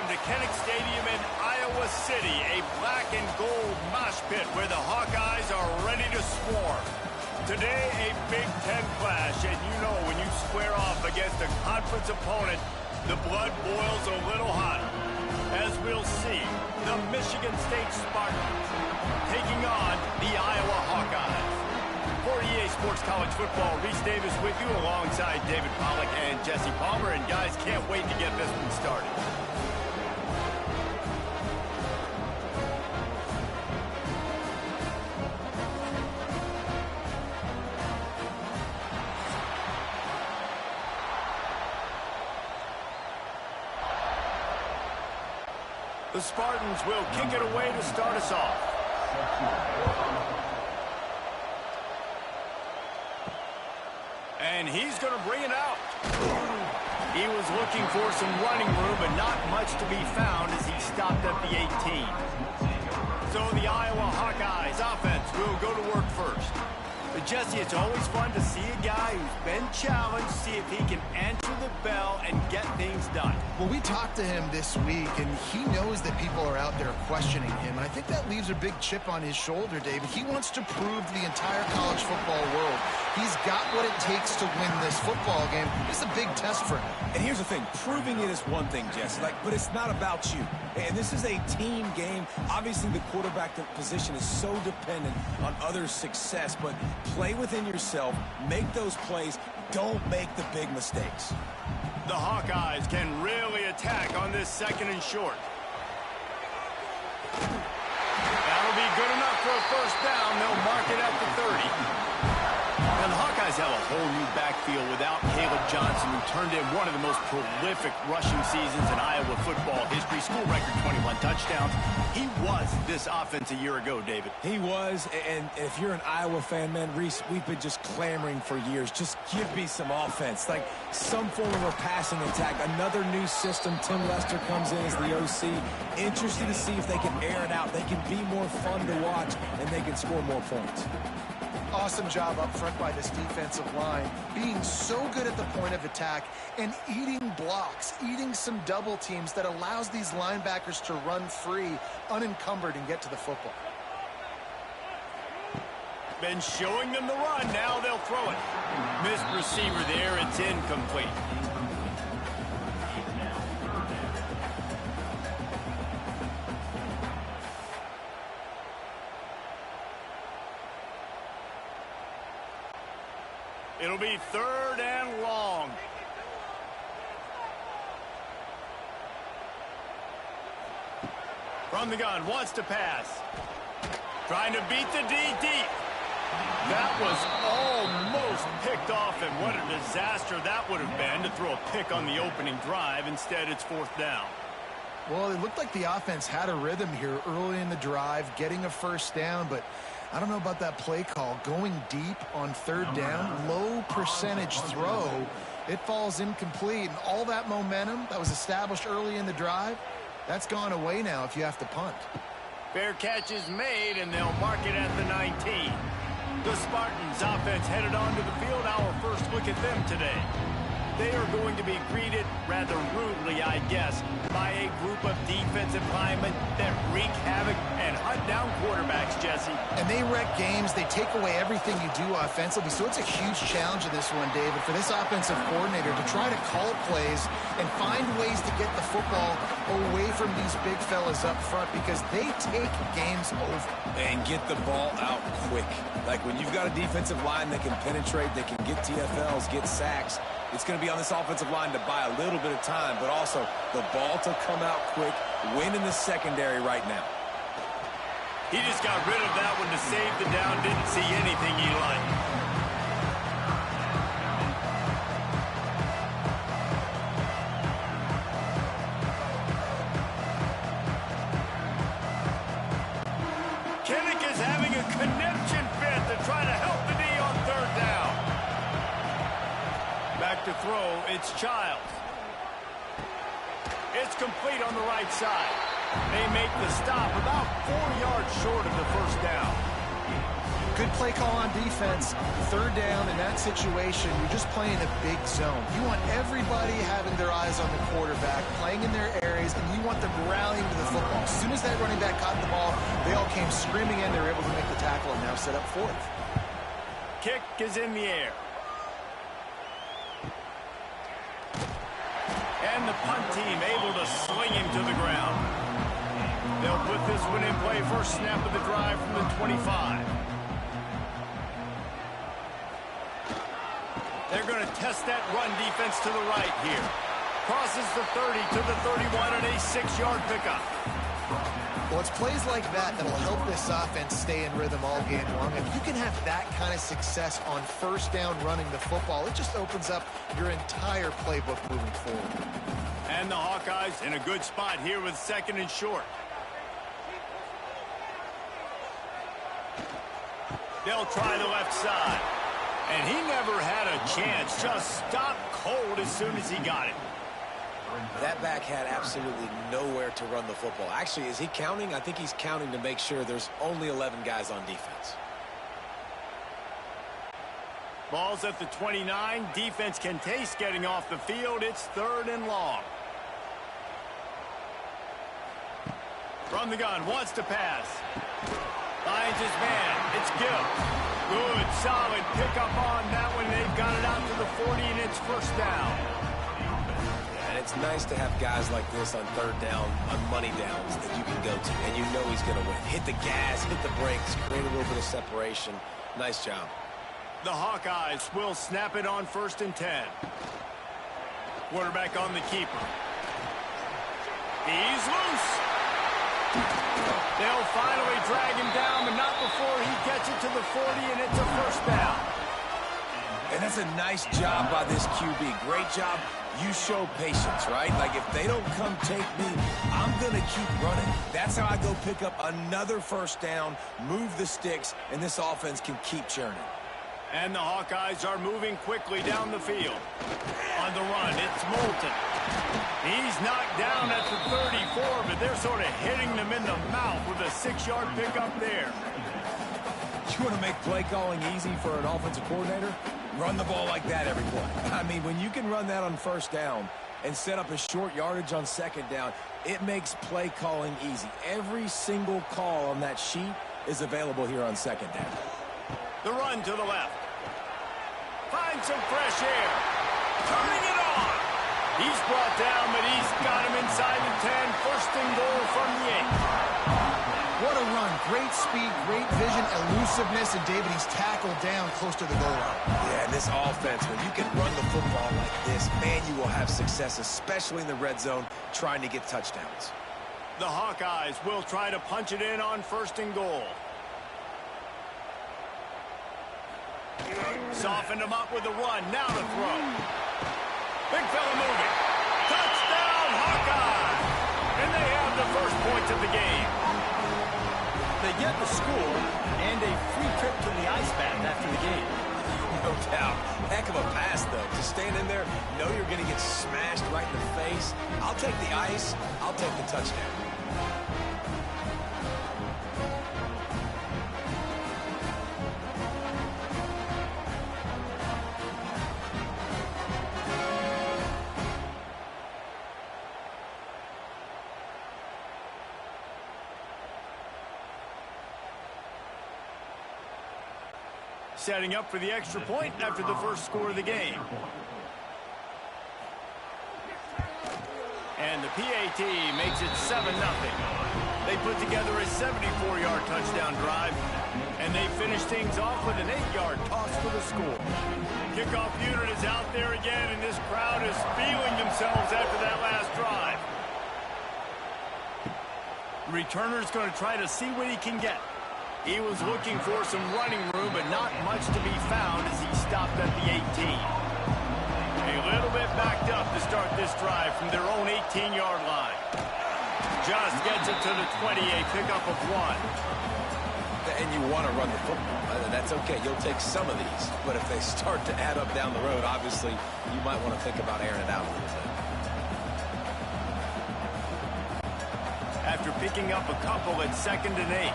welcome to Kinnick Stadium in Iowa City, a black and gold mosh pit where the Hawkeyes are ready to swarm. Today, a Big Ten clash, and you know when you square off against a conference opponent, the blood boils a little hotter. As we'll see, the Michigan State Spartans taking on the Iowa Hawkeyes. For EA Sports College Football, Reese Davis with you alongside David Pollack and Jesse Palmer. And guys, can't wait to get this one started. The Spartans will kick it away to start us off. And he's going to bring it out. He was looking for some running room, but not much to be found as he stopped at the 18. So the Iowa Hawkeyes offense will go to work first. But Jesse, it's always fun to see a guy who's been challenged, see if he can answer the bell and get things done. Well, we talked to him this week, and he knows that people are out there questioning him. And I think that leaves a big chip on his shoulder, David. He wants to prove to the entire college football world he's got what it takes to win this football game. It's a big test for him. And here's the thing. Proving it is one thing, Jesse, but it's not about you. And this is a team game. Obviously, the quarterback position is so dependent on others' success, but play within yourself, make those plays, don't make the big mistakes. The Hawkeyes can really attack on this second and short. That'll be good enough for a first down. They'll mark it at the 30. Now, the Hawkeyes have a whole new backfield without Caleb Johnson, who turned in one of the most prolific rushing seasons in Iowa football history. School record 21 touchdowns. He was this offense a year ago, David. He was, and if you're an Iowa fan, man, Reese, we've been just clamoring for years. Just give me some offense, like some form of a passing attack. Another new system. Tim Lester comes in as the OC. Interested to see if they can air it out. They can be more fun to watch, and they can score more points. Awesome job up front by this defensive line, being so good at the point of attack and eating blocks, eating some double teams that allows these linebackers to run free, unencumbered, and get to the football. Been showing them the run, now they'll throw it. Missed receiver there, it's incomplete. It'll be third and long. From the gun, wants to pass. Trying to beat the D deep. That was almost picked off, and what a disaster that would have been to throw a pick on the opening drive. Instead, it's fourth down. Well, it looked like the offense had a rhythm here early in the drive, getting a first down, but I don't know about that play call. Going deep on third down, low percentage throw, it falls incomplete. And all that momentum that was established early in the drive, that's gone away now if you have to punt. Fair catch is made, and they'll mark it at the 19. The Spartans offense headed onto the field. Our first look at them today. They are going to be greeted rather rudely, I guess, by a group of defensive linemen that wreak havoc and hunt down quarterbacks, Jesse. And they wreck games. They take away everything you do offensively. So it's a huge challenge in this one, David, for this offensive coordinator to try to call plays and find ways to get the football away from these big fellas up front, because they take games over. And get the ball out quick. Like when you've got a defensive line that can penetrate, they can get TFLs, get sacks. It's going to be on this offensive line to buy a little bit of time, but also the ball to come out quick, win in the secondary right now. He just got rid of that one to save the down. Didn't see anything he liked. Kinnick is having a conniption fit to try to help the D on third down. Back to throw, it's Childs. It's complete on the right side. They make the stop about 4 yards short of the first down. Good play call on defense. Third down in that situation, you're just playing a big zone. You want everybody having their eyes on the quarterback, playing in their areas, and you want them rallying to the football. As soon as that running back caught the ball, they all came screaming in. They were able to make the tackle and now set up fourth. Kick is in the air. And the punt team able to sling him to the ground. They'll put this one in play. First snap of the drive from the 25. They're going to test that run defense to the right here. Crosses the 30 to the 31 and a 6-yard pickup. Well, it's plays like that that'll help this offense stay in rhythm all game long. If you can have that kind of success on first down running the football, it just opens up your entire playbook moving forward. And the Hawkeyes in a good spot here with second and short. They'll try the left side. And he never had a chance. Just stopped cold as soon as he got it. That back had absolutely nowhere to run the football. Actually, is he counting? I think he's counting to make sure there's only 11 guys on defense. Ball's at the 29. Defense can taste getting off the field. It's third and long. From the gun, wants to pass. Finds his man. It's Gill. Good, solid pickup on that one. They've got it out to the 40, and it's first down. And it's nice to have guys like this on third down, on money downs that you can go to, and you know he's going to win. Hit the gas, hit the brakes, create a little bit of separation. Nice job. The Hawkeyes will snap it on first and 10. Quarterback on the keeper. He's loose. They'll finally drag him down, but not before he gets it to the 40, and it's a first down. And that's a nice job by this QB. Great job. You show patience, right? Like, if they don't come take me, I'm going to keep running. That's how I go pick up another first down, move the sticks, and this offense can keep churning. And the Hawkeyes are moving quickly down the field. On the run, it's Moulton. He's knocked down at the 34, but they're sort of hitting them in the mouth with a 6-yard pickup there. You want to make play calling easy for an offensive coordinator? Run the ball like that every play. I mean, when you can run that on first down and set up a short yardage on second down, it makes play calling easy. Every single call on that sheet is available here on second down. The run to the left. Finds some fresh air. Turning it on. He's brought down, but he's got him inside the 10. First and goal from the 8. What a run. Great speed, great vision, elusiveness, and David, he's tackled down close to the goal line. Yeah, and this offense, when you can run the football like this, man, you will have success, especially in the red zone, trying to get touchdowns. The Hawkeyes will try to punch it in on first and goal. Softened him up with a run. Now to throw. Big fella moving. Touchdown, Hawkeyes! And they have the first points of the game. They get the score and a free trip to the ice bath after the game. No doubt. Heck of a pass, though. Just stand in there, know you're going to get smashed right in the face. I'll take the ice. I'll take the touchdown. Setting up for the extra point after the first score of the game. And the PAT makes it 7-0. They put together a 74-yard touchdown drive, and they finish things off with an 8-yard toss for the score. Kickoff unit is out there again, and this crowd is feeling themselves after that last drive. The returner's going to try to see what he can get. He was looking for some running room, but not much to be found as he stopped at the 18. A little bit backed up to start this drive from their own 18-yard line. Just gets it to the 20, a pickup of 1. And you want to run the football. That's okay. You'll take some of these. But if they start to add up down the road, obviously, you might want to think about airing it out a little bit. After picking up a couple at 2nd and 8.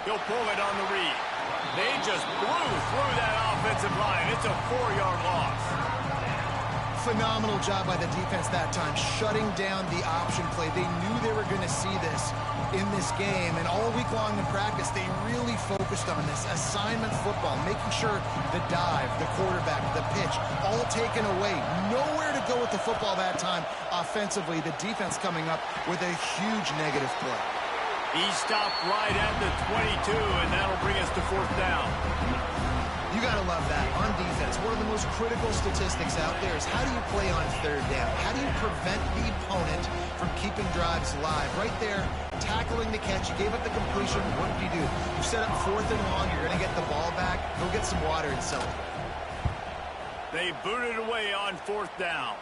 He'll pull it on the read. They just blew through that offensive line. It's a 4-yard loss. Phenomenal job by the defense that time, shutting down the option play. They knew they were going to see this in this game, and all week long in practice, they really focused on this assignment football, making sure the dive, the quarterback, the pitch, all taken away. Nowhere to go with the football that time offensively. The defense coming up with a huge negative play. He stopped right at the 22, and that'll bring us to 4th down. You got to love that on defense. One of the most critical statistics out there is how do you play on 3rd down? How do you prevent the opponent from keeping drives alive? Right there, tackling the catch. You gave up the completion. What did you do? You set up 4th and long. You're going to get the ball back. Go get some water and celebrate. They booted away on 4th down.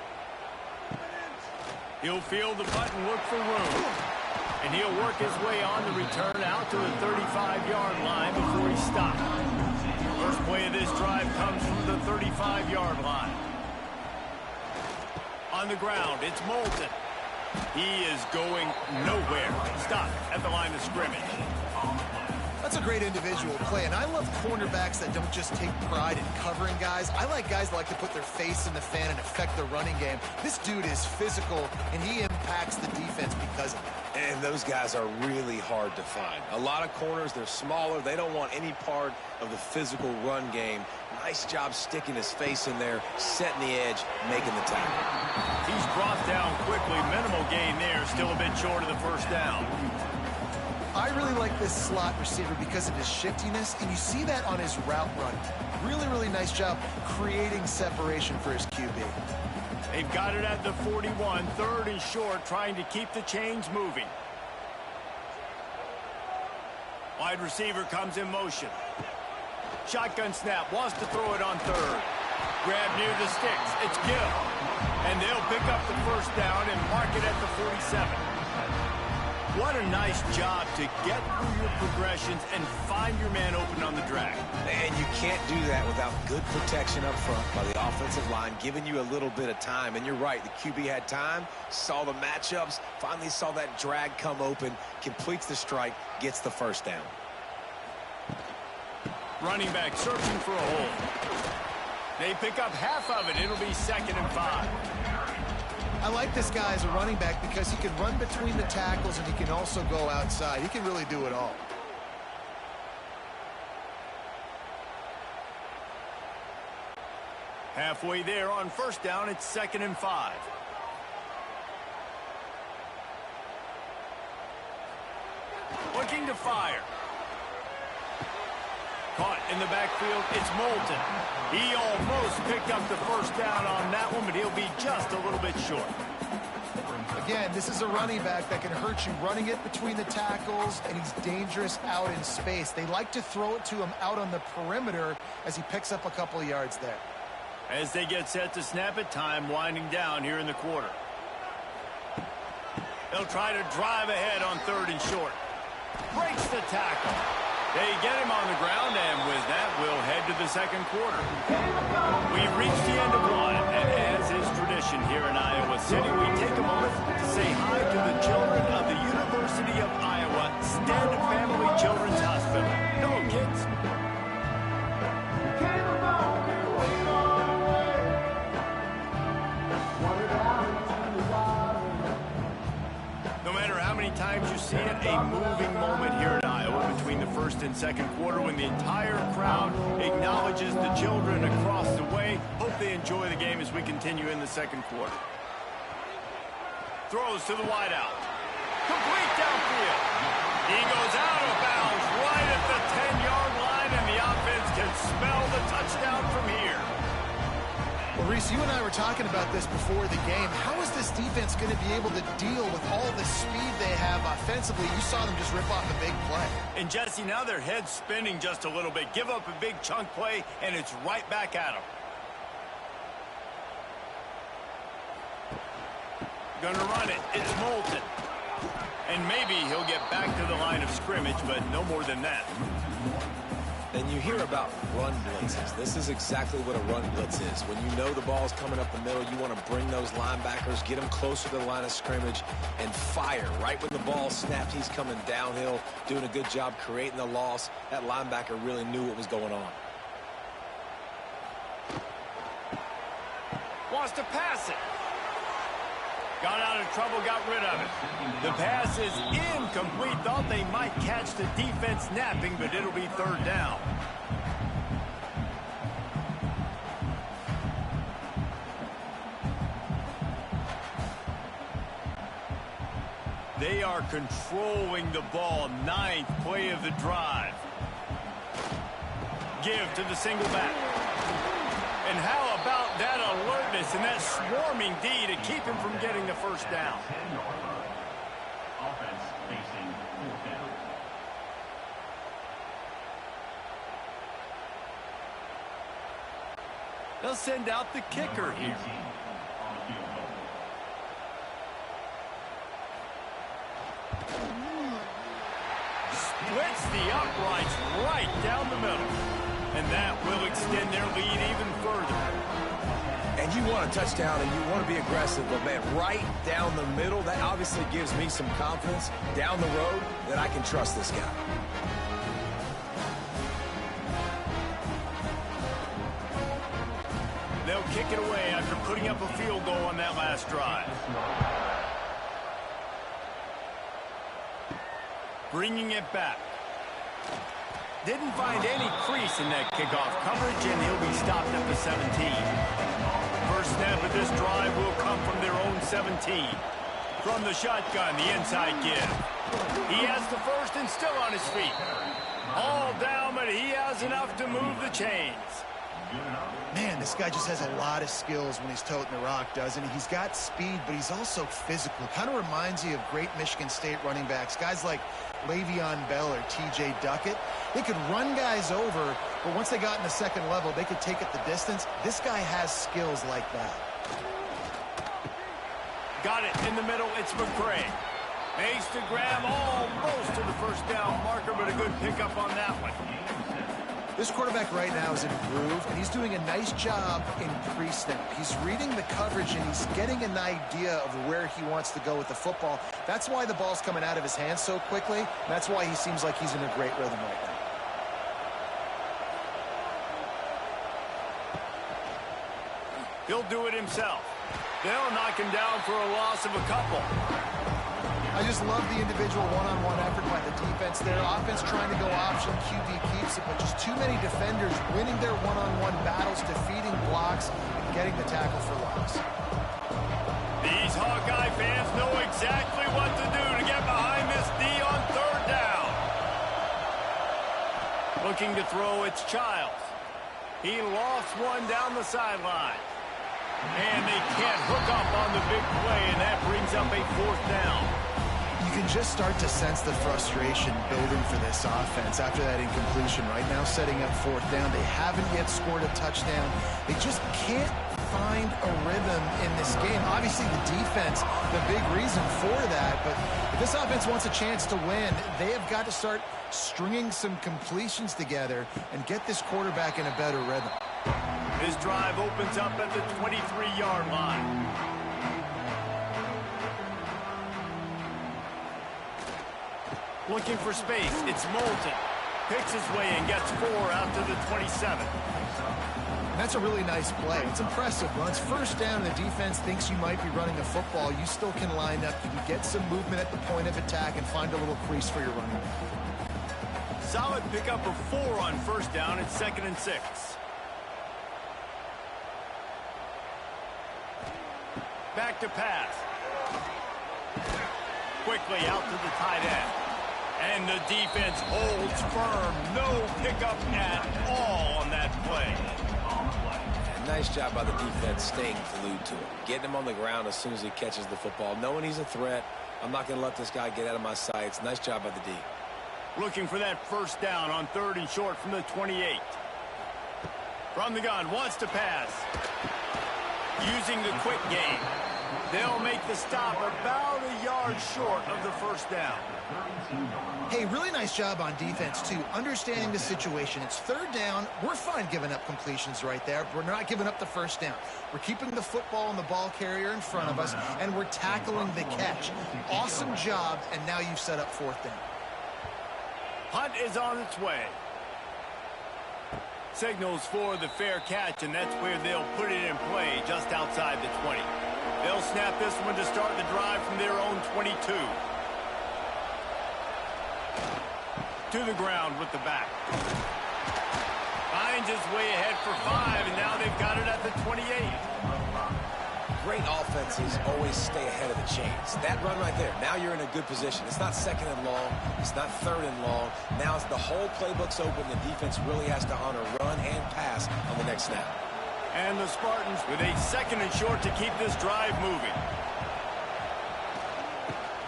He'll field the punt and look for room. And he'll work his way on the return out to the 35-yard line before he stops. First play of this drive comes from the 35-yard line. On the ground, it's Moulton. He is going nowhere. Stop at the line of scrimmage. That's a great individual play, and I love cornerbacks that don't just take pride in covering guys. I like guys that like to put their face in the fan and affect the running game. This dude is physical, and he impacts the defense because of it. And those guys are really hard to find. A lot of corners, they're smaller. They don't want any part of the physical run game. Nice job sticking his face in there, setting the edge, making the tackle. He's brought down quickly. Minimal gain there, still a bit short of the 1st down. I really like this slot receiver because of his shiftiness, and you see that on his route run. Really, really nice job creating separation for his QB. They've got it at the 41, 3rd and short, trying to keep the chains moving. Wide receiver comes in motion. Shotgun snap, wants to throw it on 3rd. Grab near the sticks, it's Gill. And they'll pick up the 1st down and mark it at the 47. What a nice job to get through your progressions and find your man open on the drag. And you can't do that without good protection up front by the offensive line, giving you a little bit of time. And you're right, the QB had time, saw the matchups, finally saw that drag come open, completes the strike, gets the 1st down. Running back searching for a hole. They pick up half of it. It'll be 2nd and 5. I like this guy as a running back because he can run between the tackles and he can also go outside. He can really do it all. Halfway there on 1st down, it's 2nd and 5. Looking to fire. Caught in the backfield, it's Moulton. He almost picked up the 1st down on that one, but he'll be just a little bit short. Again, this is a running back that can hurt you running it between the tackles, and he's dangerous out in space. They like to throw it to him out on the perimeter as he picks up a couple of yards there. As they get set to snap it, time winding down here in the quarter. They'll try to drive ahead on 3rd and short. Breaks the tackle. They get him on the ground, and with that, we'll head to the 2nd quarter. We've reached the end of one, and as is tradition here in Iowa City, we take a moment to say hi to the children of the University of Iowa Stead Family Children's Hospital. Hello, kids. No matter how many times you see it, a moving moment here in Iowa between the 1st and 2nd quarter when the entire crowd acknowledges the children across the way. Hope they enjoy the game as we continue in the 2nd quarter. Throws to the wideout. Complete downfield. He goes out of bounds right at the 10-yard line, and the offense can smell the touchdown from here. Well, Reese, you and I were talking about this before the game. How is this defense going to be able to deal with all the speed they have offensively? You saw them just rip off a big play. And, Jesse, now their head's spinning just a little bit. Give up a big chunk play, and it's right back at them. Gonna run it. It's Moulton. And maybe he'll get back to the line of scrimmage, but no more than that. And you hear about run blitzes. This is exactly what a run blitz is. When you know the ball's coming up the middle, you want to bring those linebackers, get them closer to the line of scrimmage, and fire. Right when the ball snapped, he's coming downhill, doing a good job creating the loss. That linebacker really knew what was going on. Wants to pass it. Got out of trouble, got rid of it. The pass is incomplete. Thought they might catch the defense napping, but it'll be third down. They are controlling the ball. 9th play of the drive. Give to the single back. And how about that alertness and that swarming D to keep him from getting the first down? Offense facing fourth down. They'll send out the kicker here. On the field goal. Splits the uprights right down the middle. And that will extend their lead even further. And you want a touchdown and you want to be aggressive, but man, right down the middle, that obviously gives me some confidence down the road that I can trust this guy. They'll kick it away after putting up a field goal on that last drive. Bringing it back. Didn't find any crease in that kickoff coverage, and he'll be stopped at the 17. First snap of this drive will come from their own 17. From the shotgun, the inside give. He has the first and still on his feet. All down, but he has enough to move the chains. Man, this guy just has a lot of skills when he's toting the rock, doesn't he? He's got speed, but he's also physical. Kind of reminds you of great Michigan State running backs. Guys like Le'Veon Bell or T.J. Duckett. They could run guys over, but once they got in the second level, they could take it the distance. This guy has skills like that. Got it in the middle. It's McCray. Makes to grab almost to the first down marker, but a good pickup on that one. This quarterback right now is in a groove, and he's doing a nice job in pre-snap. He's reading the coverage, and he's getting an idea of where he wants to go with the football. That's why the ball's coming out of his hands so quickly. And that's why he seems like he's in a great rhythm right now. He'll do it himself. They'll knock him down for a loss of a couple. I just love the individual one-on-one effort by the defense there. Offense trying to go option, QB keeps it, but just too many defenders winning their one-on-one battles, defeating blocks, and getting the tackle for loss. These Hawkeye fans know exactly what to do to get behind this D on third down. Looking to throw, it's Childs. He lost one down the sideline. And they can't hook up on the big play, and that brings up a fourth down. You can just start to sense the frustration building for this offense after that incompletion. Right now, setting up fourth down. They haven't yet scored a touchdown. They just can't find a rhythm in this game. Obviously, the defense, the big reason for that. But if this offense wants a chance to win, they have got to start stringing some completions together and get this quarterback in a better rhythm. This drive opens up at the 23-yard line. Looking for space, it's Moulton. Picks his way and gets 4 out to the 27. And that's a really nice play. It's impressive. When it's first down, the defense thinks you might be running a football. You still can line up. You can get some movement at the point of attack and find a little crease for your running back. Solid pickup of 4 on first down. It's 2nd and 6. Back to pass. Quickly out to the tight end. And the defense holds firm. No pickup at all on that play. Nice job by the defense staying glued to him. Getting him on the ground as soon as he catches the football. Knowing he's a threat. I'm not going to let this guy get out of my sights. Nice job by the D. Looking for that first down on 3rd and short from the 28. From the gun, wants to pass. Using the quick game. They'll make the stop about a yard short of the first down. Hey, really nice job on defense, too, understanding the situation. It's third down. We're fine giving up completions right there. We're not giving up the first down. We're keeping the football and the ball carrier in front of us, and we're tackling the catch. Awesome job, and now you've set up fourth down. Punt is on its way. Signals for the fair catch, and that's where they'll put it in play just outside the 20. They'll snap this one to start the drive from their own 22. To the ground with the back. Finds his way ahead for 5, and now they've got it at the 28. Great offenses always stay ahead of the chains. That run right there, now you're in a good position. It's not second and long. It's not third and long. Now the whole playbook's open. The defense really has to honor run and pass on the next snap. And the Spartans with a second and short to keep this drive moving.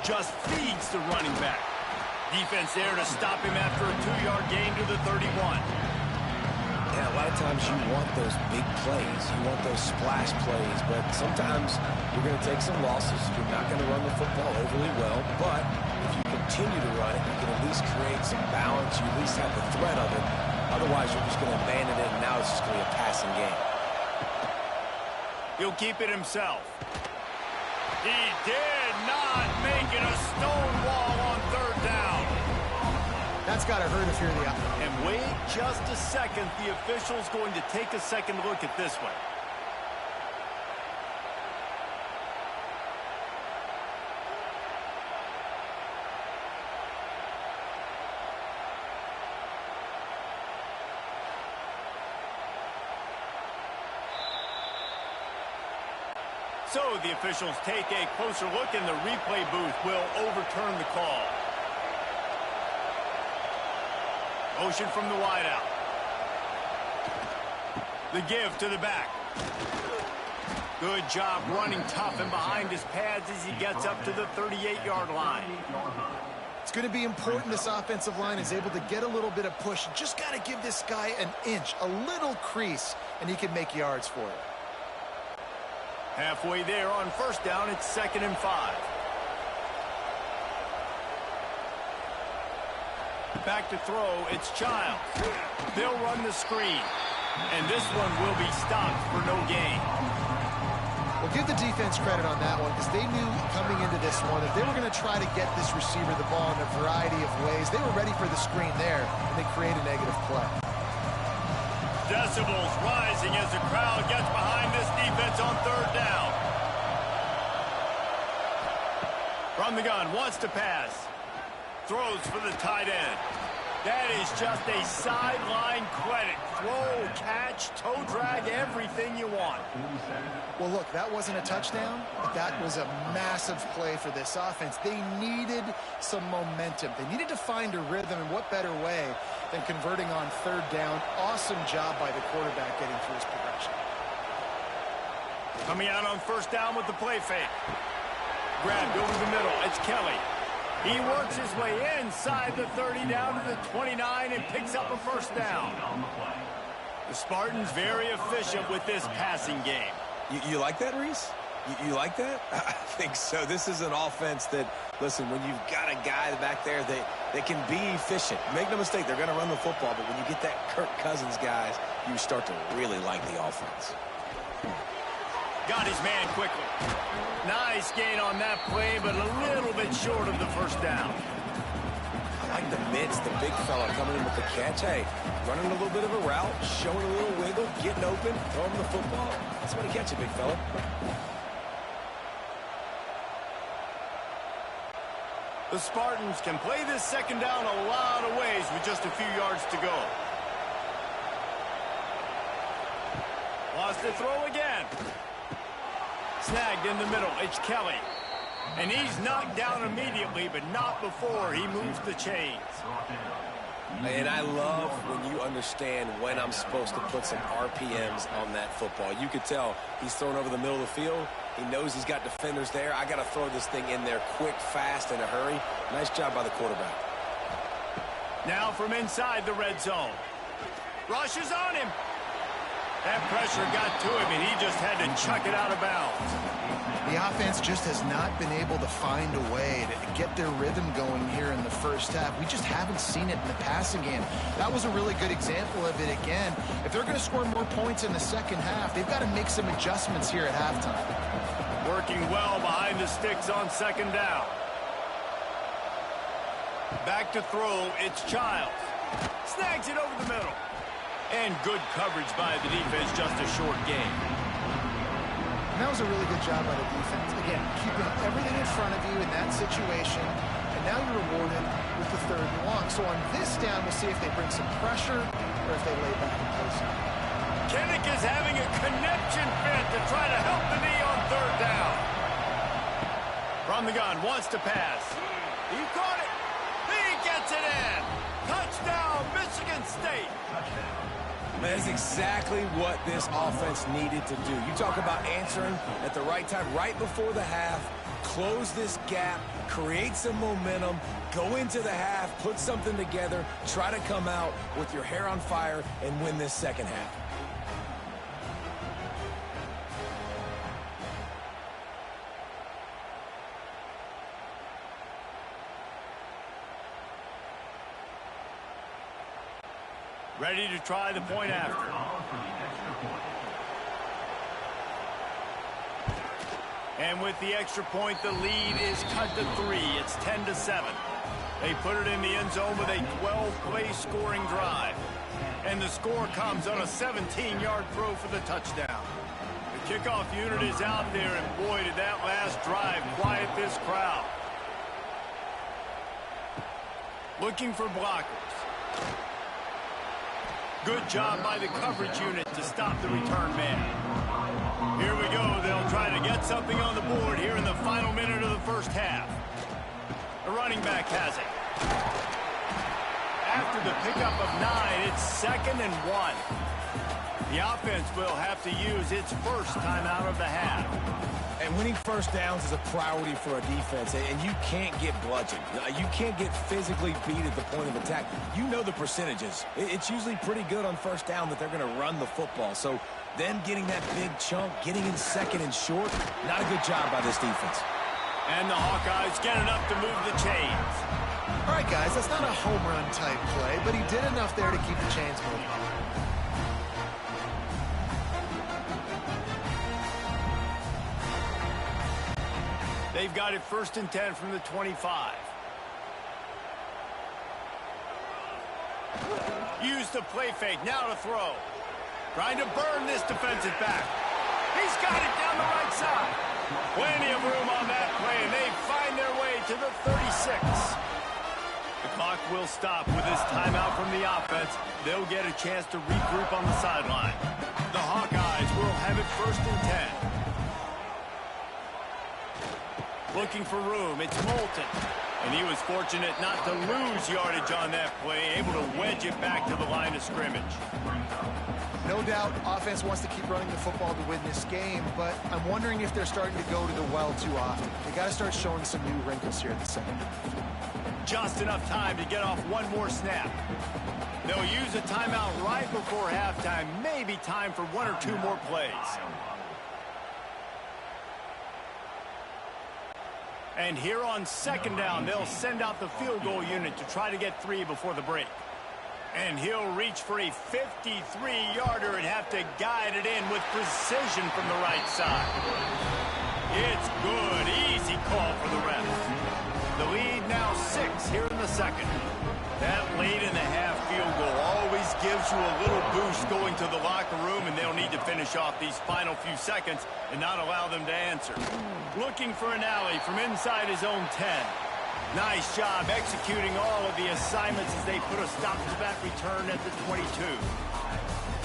Just feeds the running back. Defense there to stop him after a 2-yard gain to the 31. Yeah, a lot of times you want those big plays. You want those splash plays, but sometimes you're going to take some losses. You're not going to run the football overly well, but if you continue to run it, you can at least create some balance. You at least have the threat of it. Otherwise, you're just going to abandon it, and now it's just going to be a passing game. He'll keep it himself. He did not make it a stone wall on third down. That's got to hurt if you're the offense. And wait just a second. The official's going to take a second look at this one. So the officials take a closer look, and the replay booth will overturn the call. Motion from the wideout. The give to the back. Good job running tough and behind his pads as he gets up to the 38-yard line. It's going to be important this offensive line is able to get a little bit of push. Just got to give this guy an inch, a little crease, and he can make yards for it. Halfway there on first down, it's 2nd and 5. Back to throw, it's Childs. They'll run the screen, and this one will be stopped for no gain. Well, give the defense credit on that one because they knew coming into this one that they were going to try to get this receiver the ball in a variety of ways. They were ready for the screen there, and they create a negative play. Decibels rising as the crowd gets behind this defense on third down. From the gun, wants to pass. Throws for the tight end. That is just a sideline credit. Throw, catch, toe drag, everything you want. Well, look, that wasn't a touchdown, but that was a massive play for this offense. They needed some momentum. They needed to find a rhythm, and what better way than converting on third down. Awesome job by the quarterback getting through his progression. Coming out on first down with the play fake. Grabbed over the middle. It's Kelly. He works his way inside the 30 down to the 29 and picks up a first down. The Spartans very efficient with this passing game. You like that, Reese? You like that? I think so. This is an offense that, listen, when you've got a guy back there that can be efficient. Make no mistake, they're going to run the football, but when you get that Kirk Cousins guys, you start to really like the offense. Got his man quickly. Nice gain on that play, but a little bit short of the first down. I like the mitts, the big fella coming in with the catch. Hey, running a little bit of a route, showing a little wiggle, getting open, throwing the football. Somebody catch it, big fella. The Spartans can play this second down a lot of ways with just a few yards to go. Lost the throw again. Snagged in the middle. It's Kelly. And he's knocked down immediately, but not before he moves the chains. And I love when you understand when I'm supposed to put some RPMs on that football. You could tell he's thrown over the middle of the field. He knows he's got defenders there. I got to throw this thing in there quick, fast, in a hurry. Nice job by the quarterback. Now from inside the red zone. Rushes on him. That pressure got to him, and he just had to chuck it out of bounds. The offense just has not been able to find a way to get their rhythm going here in the first half. We just haven't seen it in the passing game. That was a really good example of it again. If they're going to score more points in the second half, they've got to make some adjustments here at halftime. Working well behind the sticks on second down. Back to throw, it's Childs. Snags it over the middle. And good coverage by the defense, just a short game. And that was a really good job by the defense. Again, keeping everything in front of you in that situation, and now you're rewarded with the third and long. So on this down, we'll see if they bring some pressure or if they lay back and play some. Kinnick is having a connection fit to try to help the knee on third down. From the gun, wants to pass. He caught it. He gets it in. Touchdown, Michigan State. That's exactly what this offense needed to do. You talk about answering at the right time, right before the half, close this gap, create some momentum, go into the half, put something together, try to come out with your hair on fire and win this second half. Ready to try the point after. And with the extra point, the lead is cut to 3. It's 10-7. They put it in the end zone with a 12-play scoring drive. And the score comes on a 17-yard throw for the touchdown. The kickoff unit is out there, and boy, did that last drive quiet this crowd. Looking for blockers. Good job by the coverage unit to stop the return man. Here we go. They'll try to get something on the board here in the final minute of the first half. The running back has it. After the pickup of 9, it's 2nd and 1. The offense will have to use its first timeout of the half. And winning first downs is a priority for a defense, and you can't get bludgeoned. You can't get physically beat at the point of attack. You know the percentages. It's usually pretty good on first down that they're going to run the football. So them getting that big chunk, getting in 2nd and short, not a good job by this defense. And the Hawkeyes get enough to move the chains. All right, guys, that's not a home run type play, but he did enough there to keep the chains moving. They've got it 1st and 10 from the 25. Use the play fake, now to throw. Trying to burn this defensive back. He's got it down the right side. Plenty of room on that play, and they find their way to the 36. The clock will stop with this timeout from the offense. They'll get a chance to regroup on the sideline. The Hawkeyes will have it 1st and 10. Looking for room, it's Moulton. And he was fortunate not to lose yardage on that play, able to wedge it back to the line of scrimmage. No doubt, offense wants to keep running the football to win this game, but I'm wondering if they're starting to go to the well too often. They got to start showing some new wrinkles here at the second half. Just enough time to get off one more snap. They'll use a timeout right before halftime, maybe time for 1 or 2 more plays. And here on 2nd down, they'll send out the field goal unit to try to get 3 before the break. And he'll reach for a 53-yarder and have to guide it in with precision from the right side. It's good. Easy call for the refs. The lead now 6 here in the second. That late in the half field goal always gives you a little boost going to the locker room, and they'll need to finish off these final few seconds and not allow them to answer. Looking for an alley from inside his own 10. Nice job executing all of the assignments as they put a stop to that return at the 22.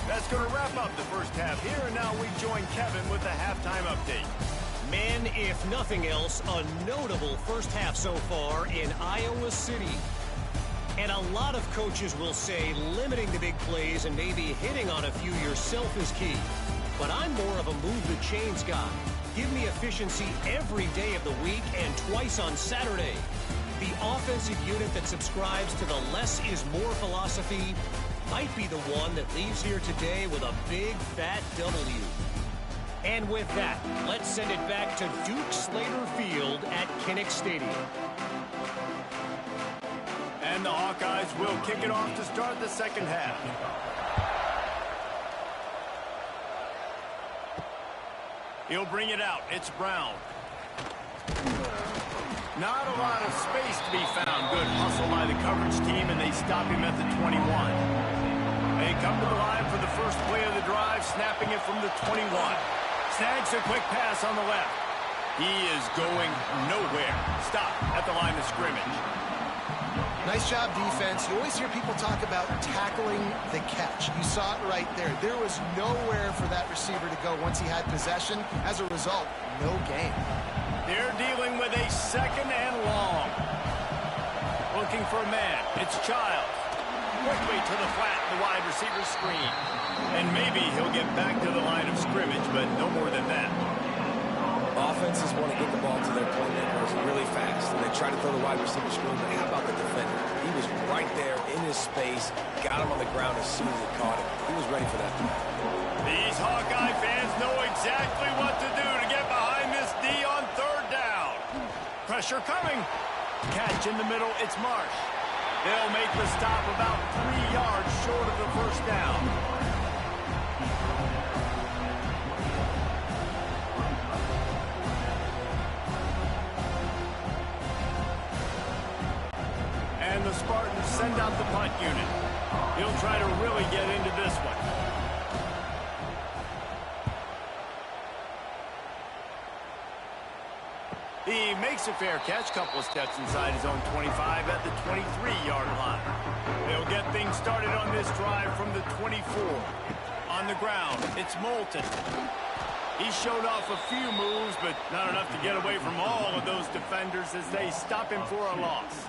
That's going to wrap up the first half here, and now we join Kevin with the halftime update. Man, if nothing else, a notable first half so far in Iowa City. And a lot of coaches will say limiting the big plays and maybe hitting on a few yourself is key. But I'm more of a move the chains guy. Give me efficiency every day of the week and twice on Saturday. The offensive unit that subscribes to the less is more philosophy might be the one that leaves here today with a big, fat W. And with that, let's send it back to Duke Slater Field at Kinnick Stadium. And the Hawkeyes will kick it off to start the second half. He'll bring it out. It's Brown. Not a lot of space to be found. Good hustle by the coverage team, and they stop him at the 21. They come to the line for the first play of the drive, snapping it from the 21. Snags a quick pass on the left. He is going nowhere. Stop at the line of scrimmage. Nice job, defense. You always hear people talk about tackling the catch. You saw it right there. There was nowhere for that receiver to go once he had possession. As a result, no gain. They're dealing with a second and long. Looking for a man. It's Childs. Quickly to the flat, the wide receiver screen. And maybe he'll get back to the line of scrimmage, but no more than that. Offenses want to get the ball to their playmakers really fast, and they try to throw the wide receiver screen, but how about the defender? He was right there in his space, got him on the ground as soon as he caught him. He was ready for that. These Hawkeye fans know exactly what to do to get behind this D on third down. Pressure coming. Catch in the middle, it's Marsh. They'll make the stop about 3 yards short of the first down. And the Spartans send out the punt unit. He'll try to really get into this one. He makes a fair catch, couple of steps inside his own 25 at the 23-yard line. They'll get things started on this drive from the 24. On the ground, it's Moulton. He showed off a few moves, but not enough to get away from all of those defenders as they stop him for a loss.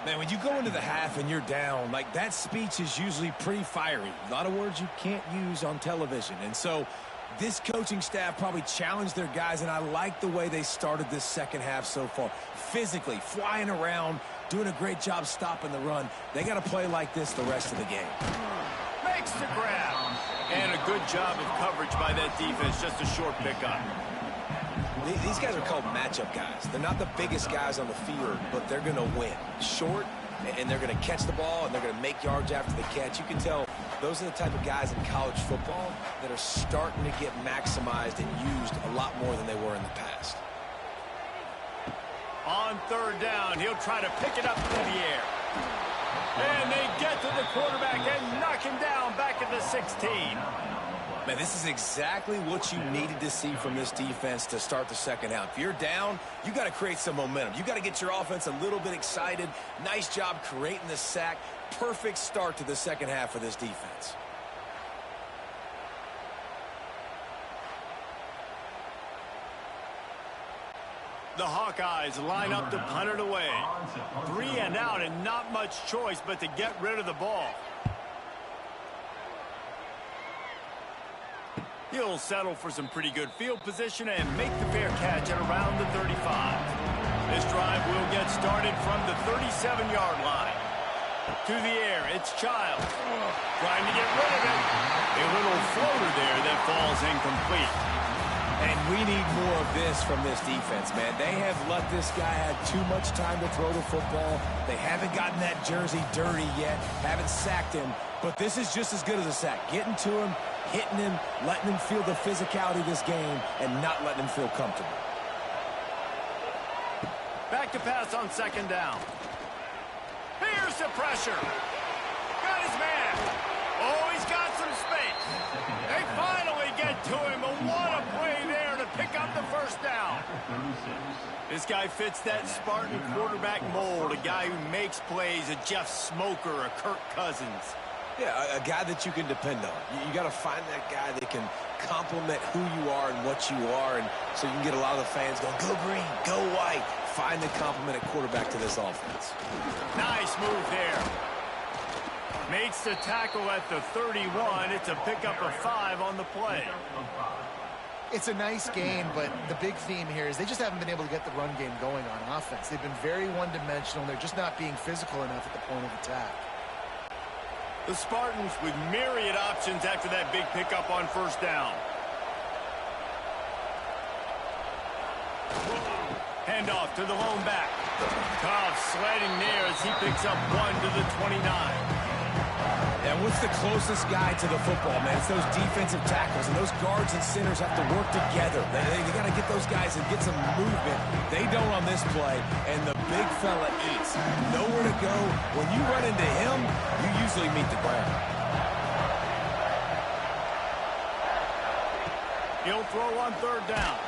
Man, when you go into the half and you're down, like, that speech is usually pretty fiery. A lot of words you can't use on television. And so this coaching staff probably challenged their guys, and I like the way they started this second half so far. Physically, flying around, doing a great job stopping the run. They got to play like this the rest of the game. Makes the grab. And a good job of coverage by that defense, just a short pickup. These guys are called matchup guys. They're not the biggest guys on the field, but they're going to win. Short, and they're going to catch the ball, and they're going to make yards after the catch. You can tell those are the type of guys in college football that are starting to get maximized and used a lot more than they were in the past. On third down, he'll try to pick it up through the air. And they get to the quarterback and knock him down back at the 16. Man, this is exactly what you needed to see from this defense to start the second half. If you're down, you got to create some momentum. You got to get your offense a little bit excited. Nice job creating the sack. Perfect start to the second half for this defense. The Hawkeyes line up to punt it away. 3 and out and not much choice but to get rid of the ball. He'll settle for some pretty good field position and make the fair catch at around the 35. This drive will get started from the 37-yard line. To the air, it's Childs. Trying to get rid of it. A little floater there that falls incomplete. And we need more of this from this defense, man. They have let this guy have too much time to throw the football. They haven't gotten that jersey dirty yet, haven't sacked him. But this is just as good as a sack. Getting to him, hitting him, letting him feel the physicality of this game, and not letting him feel comfortable. Back to pass on second down. Here's the pressure. Got his man. Oh, he's got some space. They finally get to him. But what a play there to pick up the first down. This guy fits that Spartan quarterback mold. A guy who makes plays, a Jeff Smoker, a Kirk Cousins. Yeah, a guy that you can depend on. You got to find that guy that can complement who you are and what you are, and so you can get a lot of the fans going, go green, go white. Find the complement at quarterback to this offense. Nice move there. Makes the tackle at the 31. It's a pickup of 5 on the play. It's a nice game, but the big theme here is they just haven't been able to get the run game going on offense. They've been very one-dimensional. They're just not being physical enough at the point of attack. The Spartans with myriad options after that big pickup on first down. Handoff to the lone back. Cobb sliding there as he picks up 1 to the 29. And what's the closest guy to the football, man? It's those defensive tackles, and those guards and centers have to work together. They got to get those guys and get some movement. They don't on this play, and the big fella eats. Nowhere to go. When you run into him, you usually meet the ground. He'll throw on third down.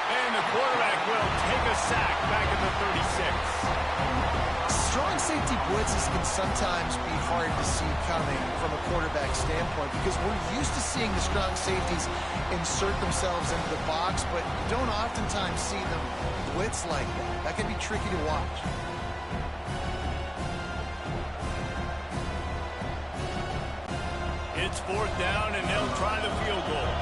And the quarterback will take a sack back at the 36. Strong safety blitzes can sometimes be hard to see coming from a quarterback standpoint because we're used to seeing the strong safeties insert themselves into the box, but you don't oftentimes see them blitz like that. That can be tricky to watch. It's fourth down, and they'll try the field goal.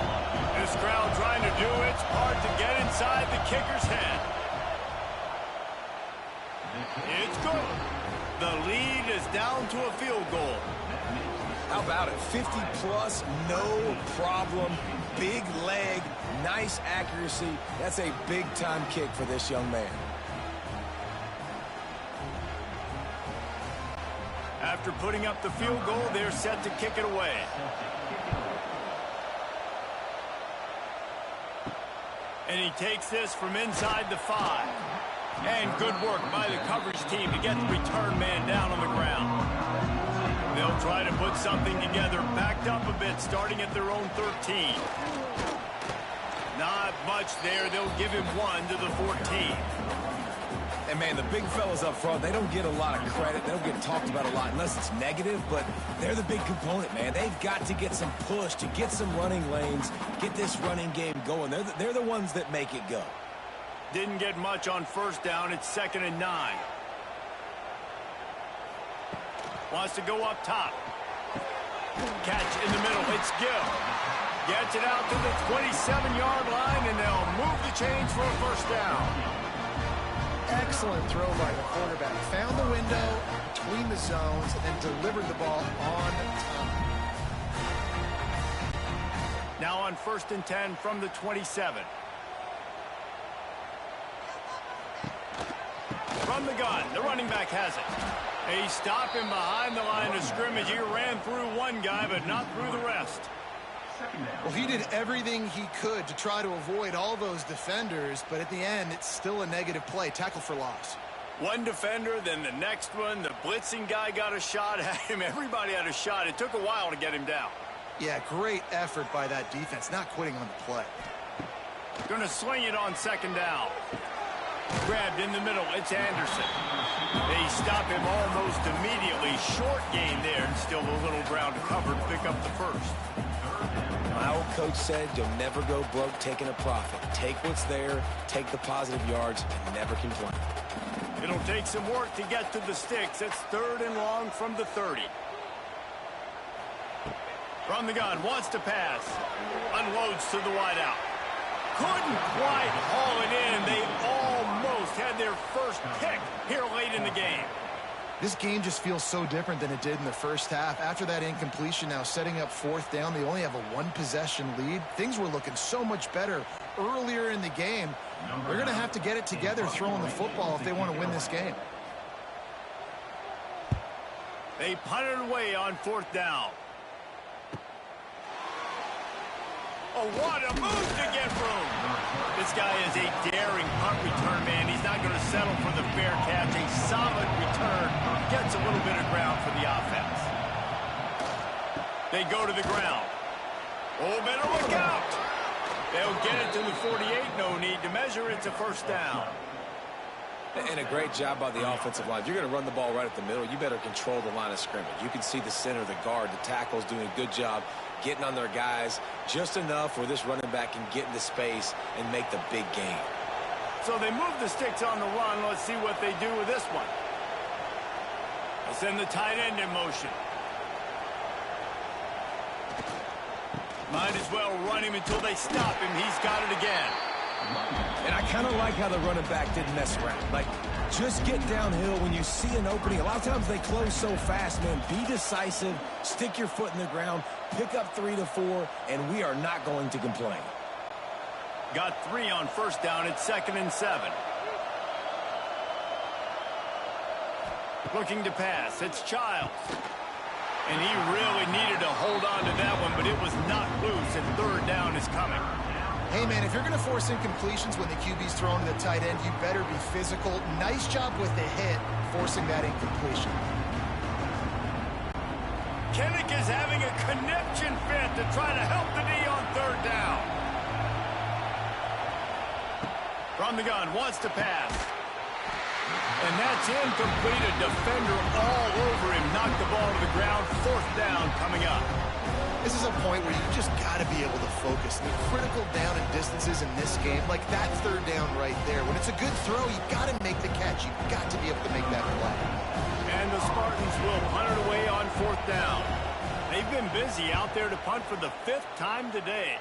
This crowd trying to do its part to get inside the kicker's head. It's good. The lead is down to a field goal. How about it? 50-plus, no problem. Big leg, nice accuracy. That's a big-time kick for this young man. After putting up the field goal, they're set to kick it away. And he takes this from inside the 5. And good work by the coverage team to get the return man down on the ground. They'll try to put something together, backed up a bit, starting at their own 13. Not much there. They'll give him 1 to the 14. And, man, the big fellas up front, they don't get a lot of credit. They don't get talked about a lot unless it's negative, but they're the big component, man. They've got to get some push, to get some running lanes, get this running game going. They're the ones that make it go. Didn't get much on first down. It's 2nd and 9. Wants to go up top. Catch in the middle. It's Gill. Gets it out to the 27-yard line, and they'll move the chains for a first down. Excellent throw by the quarterback. Found the window between the zones and then delivered the ball on time. Now on 1st and 10 from the 27. From the gun, the running back has it. They stop him behind the line of scrimmage. He ran through one guy, but not through the rest. Well, he did everything he could to try to avoid all those defenders, but at the end, it's still a negative play. Tackle for loss. One defender, then the next one. The blitzing guy got a shot at him. Everybody had a shot. It took a while to get him down. Yeah, great effort by that defense, not quitting on the play. Going to sling it on 2nd down. Grabbed in the middle. It's Anderson. They stop him almost immediately. Short gain there, and still a little ground to cover to pick up the first. My old coach said you'll never go broke taking a profit. Take what's there, take the positive yards, and never complain. It'll take some work to get to the sticks. It's 3rd and long from the 30. From the gun, wants to pass. Unloads to the wideout. Couldn't quite haul it in. They almost had their first pick here late in the game. This game just feels so different than it did in the first half. After that incompletion, now setting up 4th down, they only have a 1-possession lead. Things were looking so much better earlier in the game. They're going to have to get it together throwing the football if they want to win this game. They punted away on 4th down. Oh, what a move to get room. This guy is a daring punt return man. He's not going to settle for the fair catch. A solid return. Gets a little bit of ground for the offense. They go to the ground. Oh, better look out. They'll get it to the 48. No need to measure. It's a first down. And a great job by the offensive line. If you're going to run the ball right at the middle, you better control the line of scrimmage. You can see the center, the guard, the tackles doing a good job getting on their guys just enough where this running back can get into space and make the big gain. So they move the sticks on the run. Let's see what they do with this one. They'll send the tight end in motion. Might as well run him until they stop him. He's got it again. And I kind of like how the running back didn't mess around. Like, Just get downhill when you see an opening. A lot of times they close so fast, man. Be decisive, stick your foot in the ground, pick up 3 to 4, and we are not going to complain. Got 3 on first down. It's 2nd and 7. Looking to pass. It's Childs. And he really needed to hold on to that one, but it was not loose, and 3rd down is coming. Hey, man, if you're going to force incompletions when the QB's throwing to the tight end, you better be physical. Nice job with the hit, forcing that incompletion. Kinnick is having a connection fit to try to help the D on 3rd down. From the gun, wants to pass. And that's incomplete. A defender all over him. Knocked the ball to the ground. 4th down coming up. This is a point where you just got to be able to focus. The critical down and distances in this game, like that 3rd down right there. When it's a good throw, you got to make the catch. You got to be able to make that play. And the Spartans will punt it away on 4th down. They've been busy out there to punt for the 5th time today.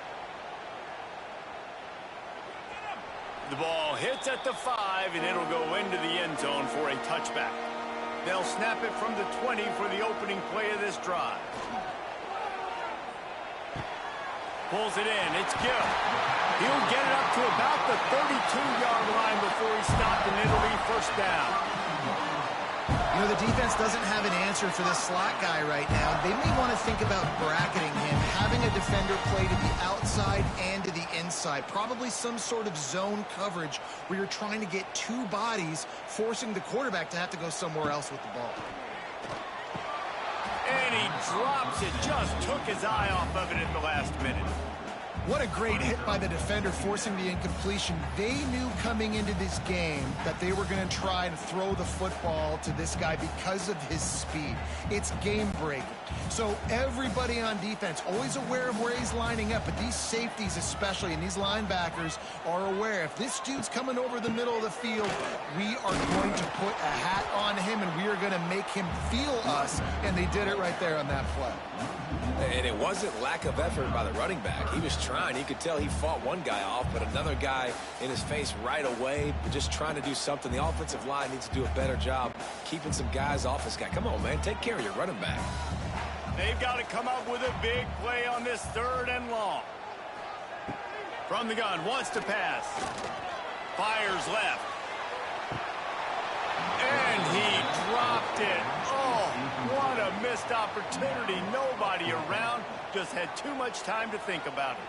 The ball hits at the 5, and it'll go into the end zone for a touchback. They'll snap it from the 20 for the opening play of this drive. Pulls it in. It's Gill. He'll get it up to about the 32-yard line before he's stopped, and it'll be 1st down. You know, the defense doesn't have an answer for this slot guy right now. They may want to think about bracketing him, having a defender play to the outside and to the inside. Probably some sort of zone coverage where you're trying to get 2 bodies, forcing the quarterback to have to go somewhere else with the ball. And he drops it. Just took his eye off of it in the last minute. What a great hit by the defender, forcing the incompletion. They knew coming into this game that they were going to try and throw the football to this guy because of his speed. It's game breaking. So everybody on defense, always aware of where he's lining up, but these safeties especially, and these linebackers are aware. If this dude's coming over the middle of the field, we are going to put a hat on him, and we are going to make him feel us, and they did it right there on that play. And it wasn't lack of effort by the running back. He was trying. You could tell he fought one guy off, but another guy in his face right away, just trying to do something. The offensive line needs to do a better job keeping some guys off this guy. Come on, man. Take care of your running back. They've got to come up with a big play on this 3rd and long. From the gun, wants to pass. Fires left. And he dropped it. Oh, what a missed opportunity. Nobody around. Just had too much time to think about it.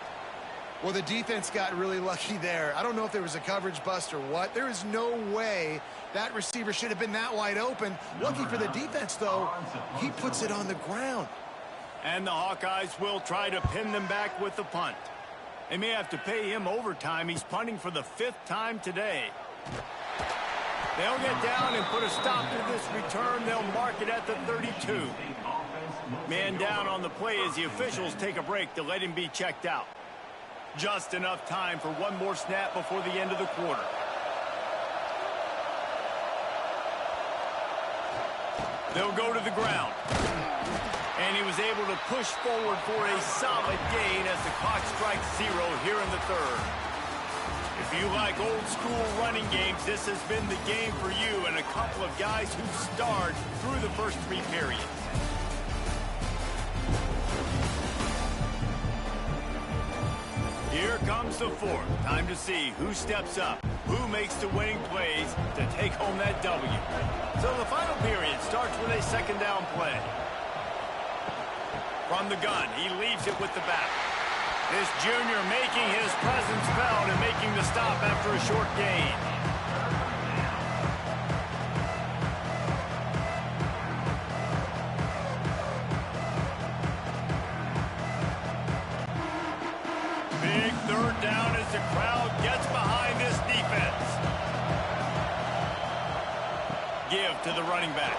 Well, the defense got really lucky there. I don't know if there was a coverage bust or what. There is no way that receiver should have been that wide open. Lucky for the defense, though, he puts it on the ground. And the Hawkeyes will try to pin them back with the punt. They may have to pay him overtime. He's punting for the 5th time today. They'll get down and put a stop to this return. They'll mark it at the 32. Man down on the play as the officials take a break to let him be checked out. Just enough time for one more snap before the end of the quarter. They'll go to the ground. And he was able to push forward for a solid gain as the clock strikes 0 here in the 3rd. If you like old school running games, this has been the game for you and a couple of guys who starred through the first 3 periods. Here comes the 4th. Time to see who steps up, who makes the winning plays to take home that W. So the final period starts with a 2nd down play. From the gun, he leaves it with the back. This junior making his presence felt and making the stop after a short gain. Big 3rd down as the crowd gets behind this defense. Give to the running back.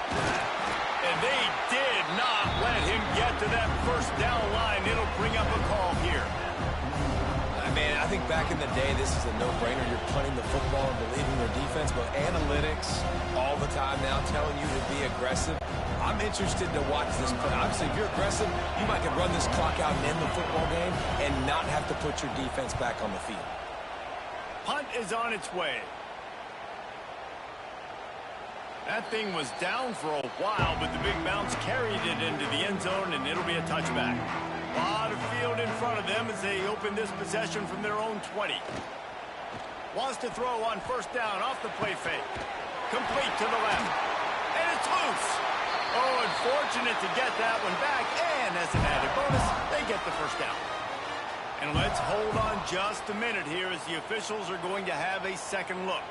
And they did not let him get to that 1st down line. It'll bring up a call here. Man, I think back in the day, this is a no-brainer. You're punting the football and believing their defense, but analytics all the time now telling you to be aggressive. I'm interested to watch this play. Obviously, if you're aggressive, you might could run this clock out and end the football game and not have to put your defense back on the field. Punt is on its way. That thing was down for a while, but the big bounce carried it into the end zone, and it'll be a touchback. A lot of field in front of them as they open this possession from their own 20. Wants to throw on first down off the play fake. Complete to the left. And it's loose. Oh, unfortunate to get that one back. And as an added bonus, they get the first down. And let's hold on just a minute here as the officials are going to have a second look.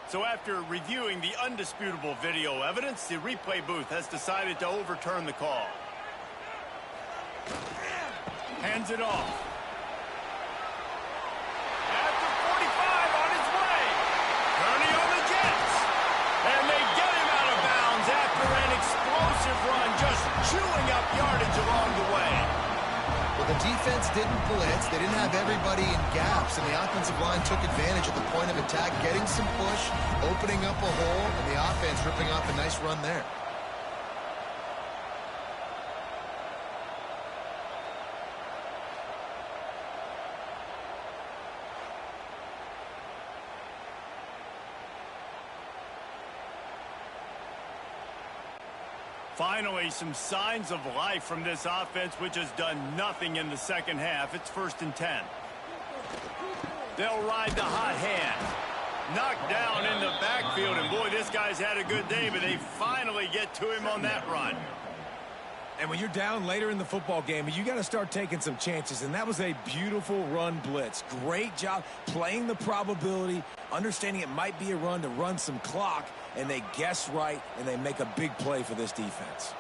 So after reviewing the undisputable video evidence, the replay booth has decided to overturn the call. Hands it off. At the 45 on his way. Turning on the Jets. And they get him out of bounds after an explosive run, just chewing up yardage along the way. Well, the defense didn't blitz. They didn't have everybody in gaps, and the offensive line took advantage at the point of attack, getting some push, opening up a hole, and the offense ripping off a nice run there. Finally, some signs of life from this offense, which has done nothing in the second half. It's 1st and 10. They'll ride the hot hand. Knocked down in the backfield, and boy, this guy's had a good day, but they finally get to him on that run. And when you're down later in the football game, you got to start taking some chances, and that was a beautiful run blitz. Great job playing the probability, understanding it might be a run to run some clock, and they guess right, and they make a big play for this defense.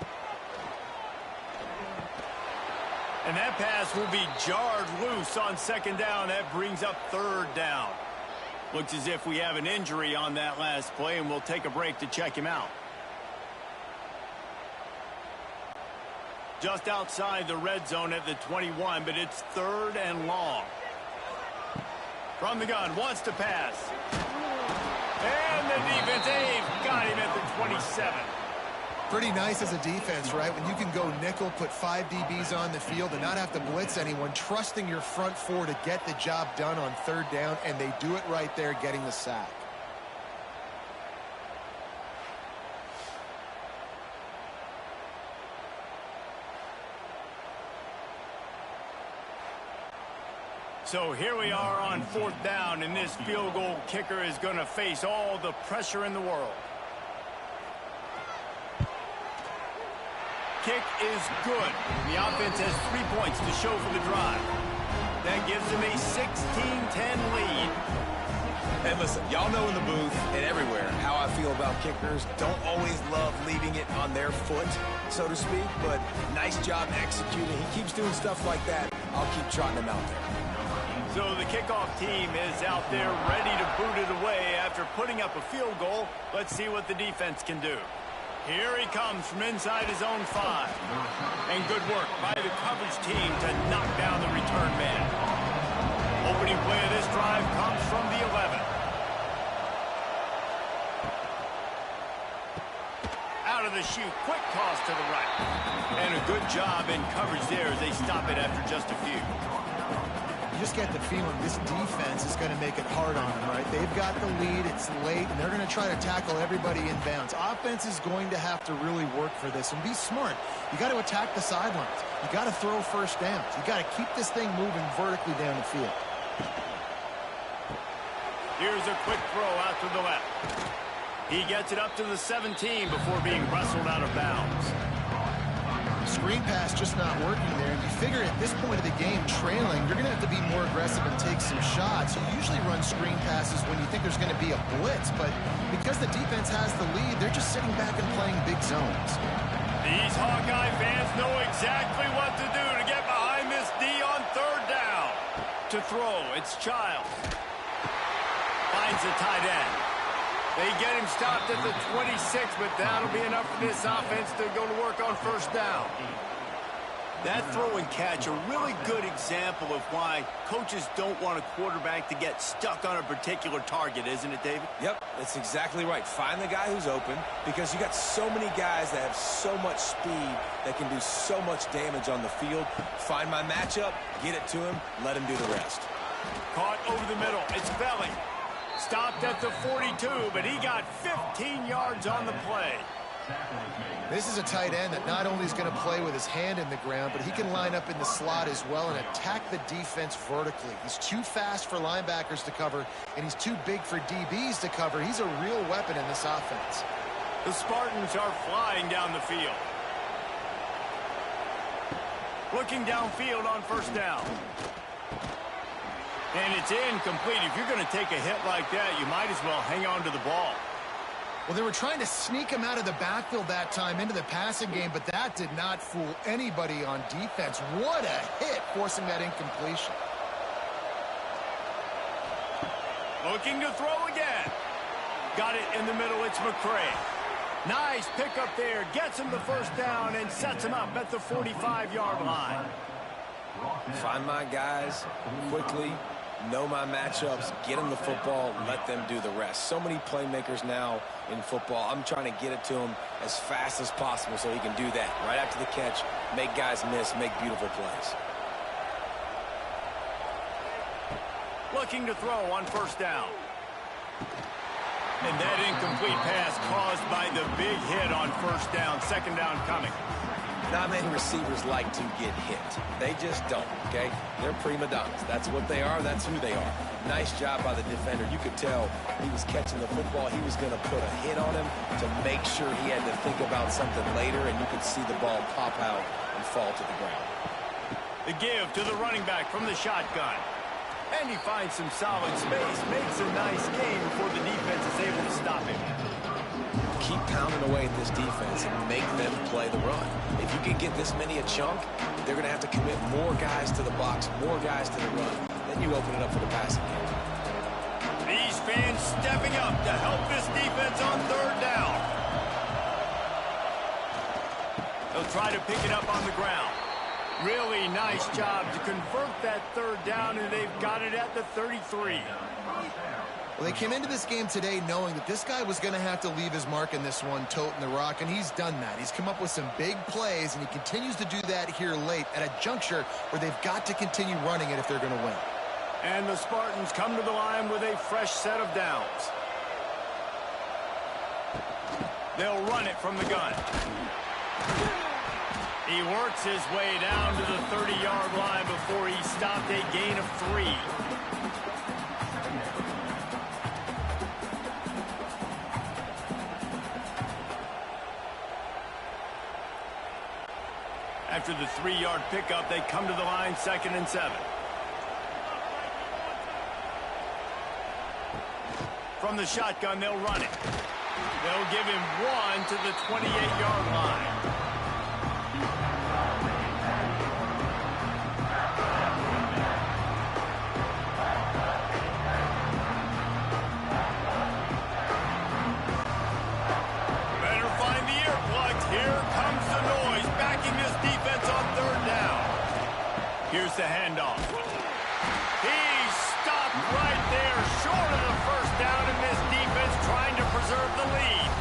And that pass will be jarred loose on 2nd down. That brings up 3rd down. Looks as if we have an injury on that last play, and we'll take a break to check him out. Just outside the red zone at the 21, but it's 3rd and long. From the gun, wants to pass. And the defense, they've got him at the 27. Pretty nice as a defense, right? When you can go nickel, put 5 DBs on the field and not have to blitz anyone, trusting your front 4 to get the job done on 3rd down, and they do it right there, getting the sack. So here we are on 4th down, and this field goal kicker is going to face all the pressure in the world. Kick is good. The offense has 3 points to show for the drive. That gives them a 16-10 lead. And listen, y'all know in the booth and everywhere how I feel about kickers. Don't always love leaving it on their foot, so to speak, but nice job executing. He keeps doing stuff like that. I'll keep trotting him out there. So the kickoff team is out there ready to boot it away after putting up a field goal. Let's see what the defense can do. Here he comes from inside his own 5. And good work by the coverage team to knock down the return man. Opening play of this drive comes from the 11. Out of the chute, quick toss to the right. And a good job in coverage there as they stop it after just a few. You just get the feeling this defense is going to make it hard on them, right? They've got the lead, it's late, and they're going to try to tackle everybody in bounds. Offense is going to have to really work for this and be smart. You got to attack the sidelines. You got to throw first downs. You got to keep this thing moving vertically down the field. Here's a quick throw out to the left. He gets it up to the 17 before being wrestled out of bounds. Screen pass just not working there. And you figure at this point of the game, trailing, you're going to have to be more aggressive and take some shots. You usually run screen passes when you think there's going to be a blitz, but because the defense has the lead, they're just sitting back and playing big zones. These Hawkeye fans know exactly what to do to get behind this D on 3rd down. To throw, it's Childs. Finds the tight end. They get him stopped at the 26, but that'll be enough for this offense to go to work on 1st down. That throw and catch, a really good example of why coaches don't want a quarterback to get stuck on a particular target, isn't it, David? Yep, that's exactly right. Find the guy who's open, because you got so many guys that have so much speed that can do so much damage on the field. Find my matchup, get it to him, let him do the rest. Caught over the middle. It's Belly. Stopped at the 42, but he got 15 yards on the play. This is a tight end that not only is going to play with his hand in the ground, but he can line up in the slot as well and attack the defense vertically. He's too fast for linebackers to cover, and he's too big for DBs to cover. He's a real weapon in this offense. The Spartans are flying down the field. Looking downfield on first down. And it's incomplete. If you're going to take a hit like that, you might as well hang on to the ball. Well, they were trying to sneak him out of the backfield that time into the passing game, but that did not fool anybody on defense. What a hit, forcing that incompletion. Looking to throw again. Got it in the middle. It's McCray. Nice pickup there. Gets him the first down and sets him up at the 45-yard line. Find my guys quickly. Know my matchups, get them the football, let them do the rest. So many playmakers now in football. I'm trying to get it to him as fast as possible so he can do that. Right after the catch, make guys miss, make beautiful plays. Looking to throw on first down. And that incomplete pass caused by the big hit on first down. Second down coming. Not many receivers like to get hit. They just don't, okay? They're prima donnas. That's what they are. That's who they are. Nice job by the defender. You could tell he was catching the football. He was going to put a hit on him to make sure he had to think about something later, and you could see the ball pop out and fall to the ground. The give to the running back from the shotgun. And he finds some solid space, makes a nice gain before the defense is able to stop him. Keep pounding away at this defense and make them play the run. If you can get this many a chunk, they're going to have to commit more guys to the box, more guys to the run. Then you open it up for the passing game. These fans stepping up to help this defense on third down. They'll try to pick it up on the ground. Really nice job to convert that third down, and they've got it at the 33. Well, they came into this game today knowing that this guy was going to have to leave his mark in this one, toting the rock, and he's done that. He's come up with some big plays, and he continues to do that here late at a juncture where they've got to continue running it if they're going to win. And the Spartans come to the line with a fresh set of downs. They'll run it from the gun. He works his way down to the 30-yard line before he stopped, a gain of 3. After the 3-yard pickup, they come to the line, 2nd and 7. From the shotgun, they'll run it. They'll give him 1 to the 28-yard line. Here's the handoff. He's stopped right there, short of the first down, and this defense trying to preserve the lead.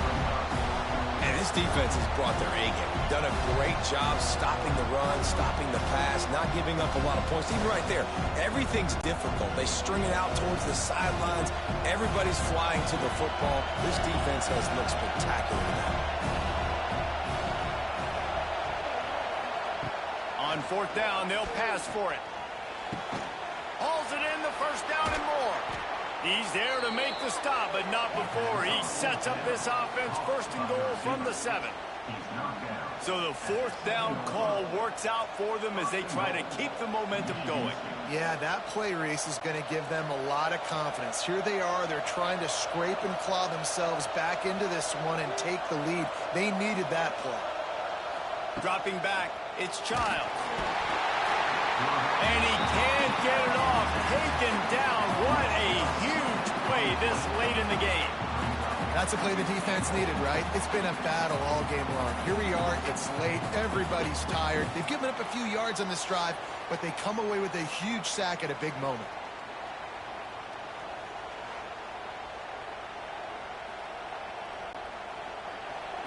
And this defense has brought their A game. Done a great job stopping the run, stopping the pass, not giving up a lot of points. Even right there, everything's difficult. They string it out towards the sidelines. Everybody's flying to the football. This defense has looked spectacular now. On fourth down, they'll pass for it. Hauls it in, the first down and more. He's there to make the stop, but not before he sets up this offense. First and goal from the 7. So the fourth down call works out for them as they try to keep the momentum going. Yeah, that play, Reese, is going to give them a lot of confidence. Here they are. They're trying to scrape and claw themselves back into this one and take the lead. They needed that play. Dropping back, it's Childs. And he can't get it off. Taken down. What a huge play this late in the game. That's a play the defense needed, right? It's been a battle all game long. Here we are. It's late. Everybody's tired. They've given up a few yards on this drive, but they come away with a huge sack at a big moment.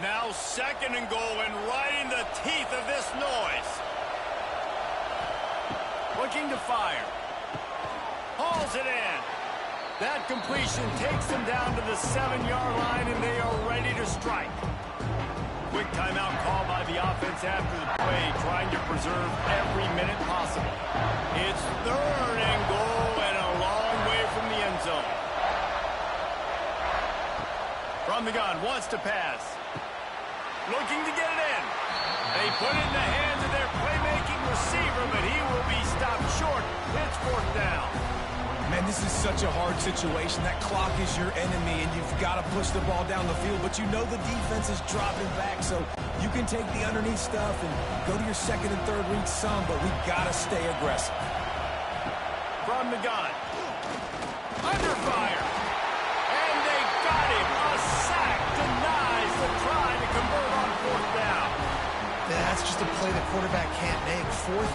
Now 2nd and goal, and right in the teeth of this noise. Looking to fire. Hauls it in. That completion takes them down to the 7-yard line, and they are ready to strike. Quick timeout call by the offense after the play, trying to preserve every minute possible. It's 3rd and goal, and a long way from the end zone. From the gun, wants to pass. Looking to get it in. They put it in the hands of their playmaking receiver, but he will be stopped short. It's 4th down. Man, this is such a hard situation. That clock is your enemy, and you've got to push the ball down the field, but you know the defense is dropping back, so you can take the underneath stuff and go to your 2nd and 3rd read some, but we got to stay aggressive. From the gun. Under fire. And they got him. A sack denies the try to convert on 4th down. That's just a play the quarterback can't make. 4th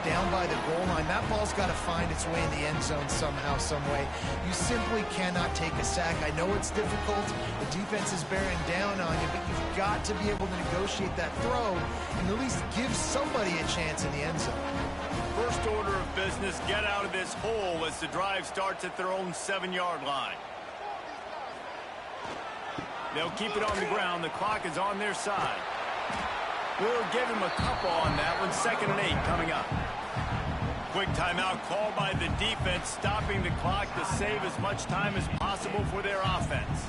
down by the goal line. That ball's got to find its way in the end zone somehow, some way. You simply cannot take a sack. I know it's difficult. The defense is bearing down on you, but you've got to be able to negotiate that throw and at least give somebody a chance in the end zone. First order of business, get out of this hole as the drive starts at their own 7-yard line. They'll keep it on the ground. The clock is on their side. We'll give him a couple on that one. 2nd and 8 coming up. Quick timeout called by the defense, stopping the clock to save as much time as possible for their offense.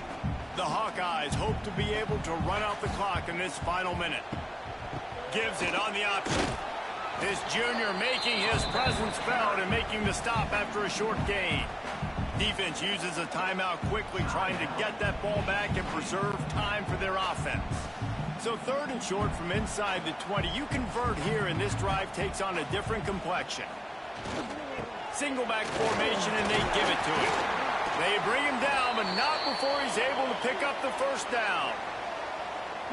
The Hawkeyes hope to be able to run out the clock in this final minute. Gives it on the option. This junior making his presence felt and making the stop after a short gain. Defense uses a timeout quickly, trying to get that ball back and preserve time for their offense. So 3rd and short from inside the 20. You convert here, and this drive takes on a different complexion. Single back formation, and they give it to him. They bring him down, but not before he's able to pick up the 1st down.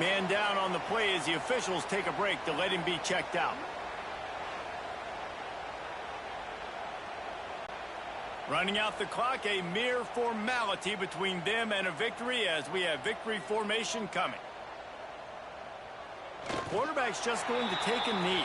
Man down on the play as the officials take a break to let him be checked out. Running out the clock, a mere formality between them and a victory as we have victory formation coming. Quarterback's just going to take a knee.